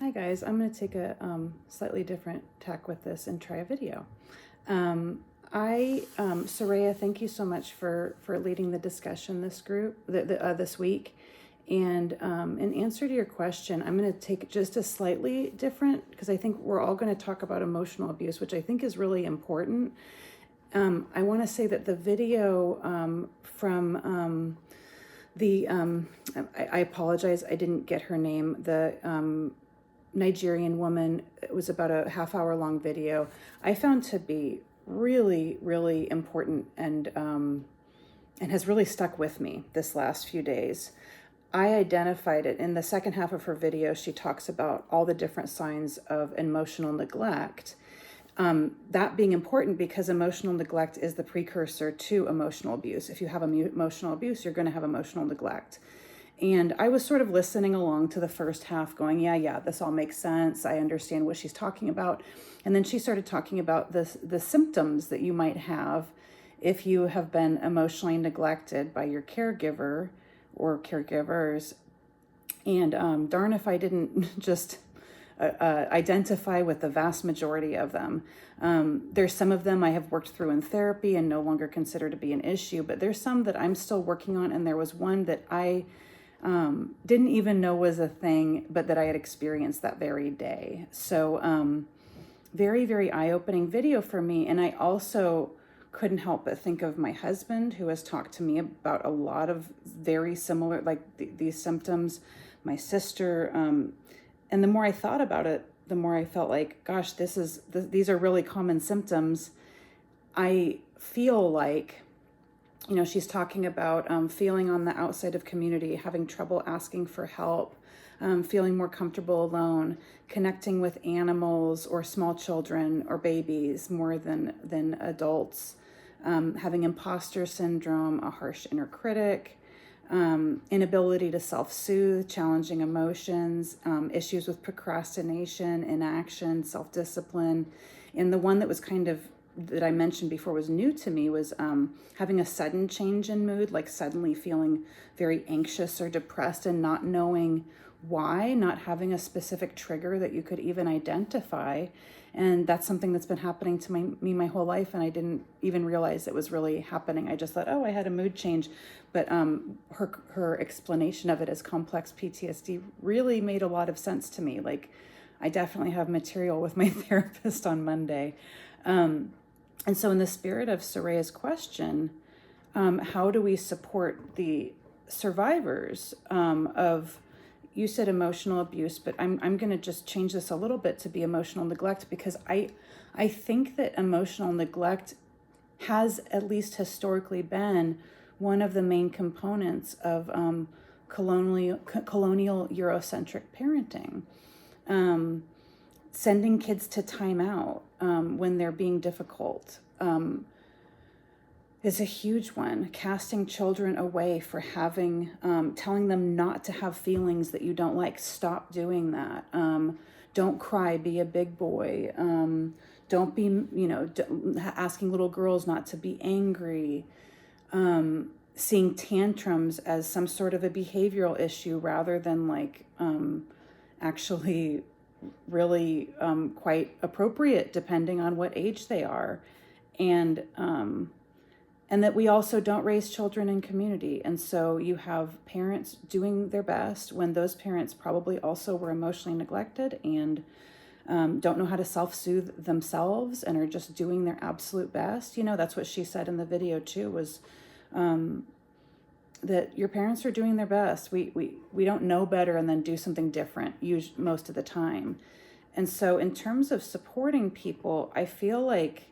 Hi guys, I'm going to take a slightly different tack with this and try a video. Soraya, thank you so much for leading the discussion this week. And in answer to your question, I'm going to take just a slightly different, because I think we're all going to talk about emotional abuse, which I think is really important. I want to say that the video from I apologize, I didn't get her name. The Nigerian woman, it was about a half-hour long video, I found to be really, really important and has really stuck with me this last few days. I identified it in the second half of her video. She talks about all the different signs of emotional neglect. That being important because emotional neglect is the precursor to emotional abuse. If you have emotional abuse, you're going to have emotional neglect. And I was sort of listening along to the first half going, yeah, this all makes sense. I understand what she's talking about. And then she started talking about the symptoms that you might have if you have been emotionally neglected by your caregiver or caregivers. And darn if I didn't just identify with the vast majority of them. There's some of them I have worked through in therapy and no longer consider to be an issue, but there's some that I'm still working on. And there was one that I didn't even know was a thing, but that I had experienced that very day. So very, very eye-opening video for me. And I also couldn't help but think of my husband, who has talked to me about a lot of very similar, like these symptoms, my sister. And the more I thought about it, the more I felt like, gosh, these are really common symptoms. I feel like, she's talking about feeling on the outside of community, having trouble asking for help, feeling more comfortable alone, connecting with animals or small children or babies more than adults, having imposter syndrome, a harsh inner critic, inability to self-soothe, challenging emotions, issues with procrastination, inaction, self-discipline. And the one that was that I mentioned before was new to me was having a sudden change in mood, like suddenly feeling very anxious or depressed and not knowing why, not having a specific trigger that you could even identify. And that's something that's been happening to me my whole life, and I didn't even realize it was really happening. I just thought, oh, I had a mood change. But her explanation of it as complex PTSD really made a lot of sense to me. Like, I definitely have material with my therapist on Monday. And so in the spirit of Soraya's question, how do we support the survivors of, you said emotional abuse, but I'm going to just change this a little bit to be emotional neglect, because I think that emotional neglect has, at least historically, been one of the main components of colonial Eurocentric parenting. Sending kids to timeout when they're being difficult is a huge one. Casting children away for having, telling them not to have feelings that you don't like. Stop doing that. Don't cry, be a big boy. Don't be, asking little girls not to be angry. Seeing tantrums as some sort of a behavioral issue rather than actually really quite appropriate depending on what age they are. And that we also don't raise children in community. And so you have parents doing their best when those parents probably also were emotionally neglected and don't know how to self-soothe themselves and are just doing their absolute best. That's what she said in the video too, was that your parents are doing their best. We don't know better and then do something different most of the time. And so in terms of supporting people, I feel like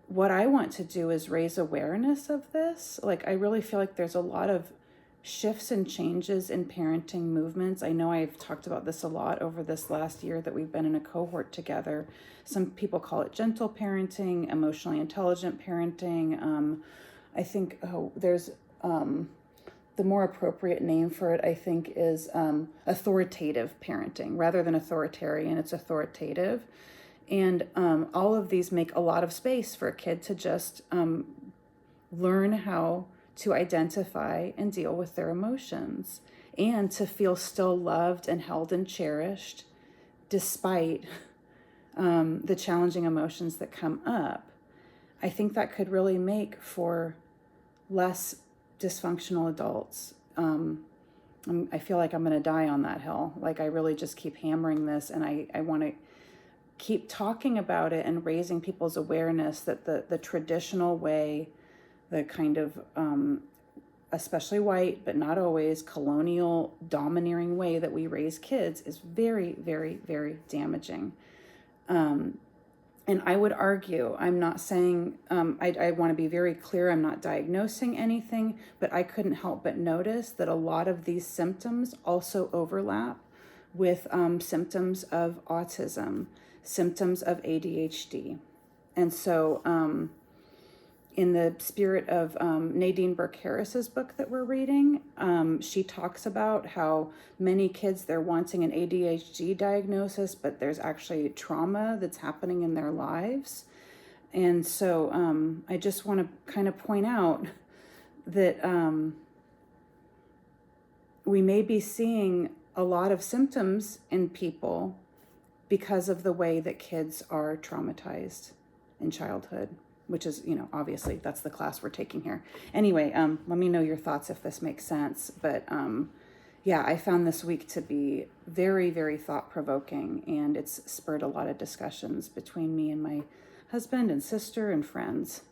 what I want to do is raise awareness of this. Like, I really feel like there's a lot of shifts and changes in parenting movements. I know I've talked about this a lot over this last year that we've been in a cohort together. Some people call it gentle parenting, emotionally intelligent parenting. I think there's the more appropriate name for it, I think, is authoritative parenting. Rather than authoritarian, it's authoritative. And all of these make a lot of space for a kid to just learn how to identify and deal with their emotions and to feel still loved and held and cherished despite the challenging emotions that come up, I think that could really make for less dysfunctional adults. I feel like I'm going to die on that hill. Like, I really just keep hammering this, and I want to keep talking about it and raising people's awareness that the traditional way, the kind of, especially white, but not always, colonial, domineering way that we raise kids is very, very, very damaging. And I would argue, I'm not saying, I want to be very clear, I'm not diagnosing anything, but I couldn't help but notice that a lot of these symptoms also overlap with symptoms of autism, symptoms of ADHD. And so in the spirit of Nadine Burke Harris's book that we're reading, she talks about how many kids, they're wanting an ADHD diagnosis, but there's actually trauma that's happening in their lives. And so I just want to kind of point out that we may be seeing a lot of symptoms in people because of the way that kids are traumatized in childhood, which is, obviously that's the class we're taking here. Anyway, let me know your thoughts if this makes sense. But yeah, I found this week to be very, very thought-provoking, and it's spurred a lot of discussions between me and my husband and sister and friends.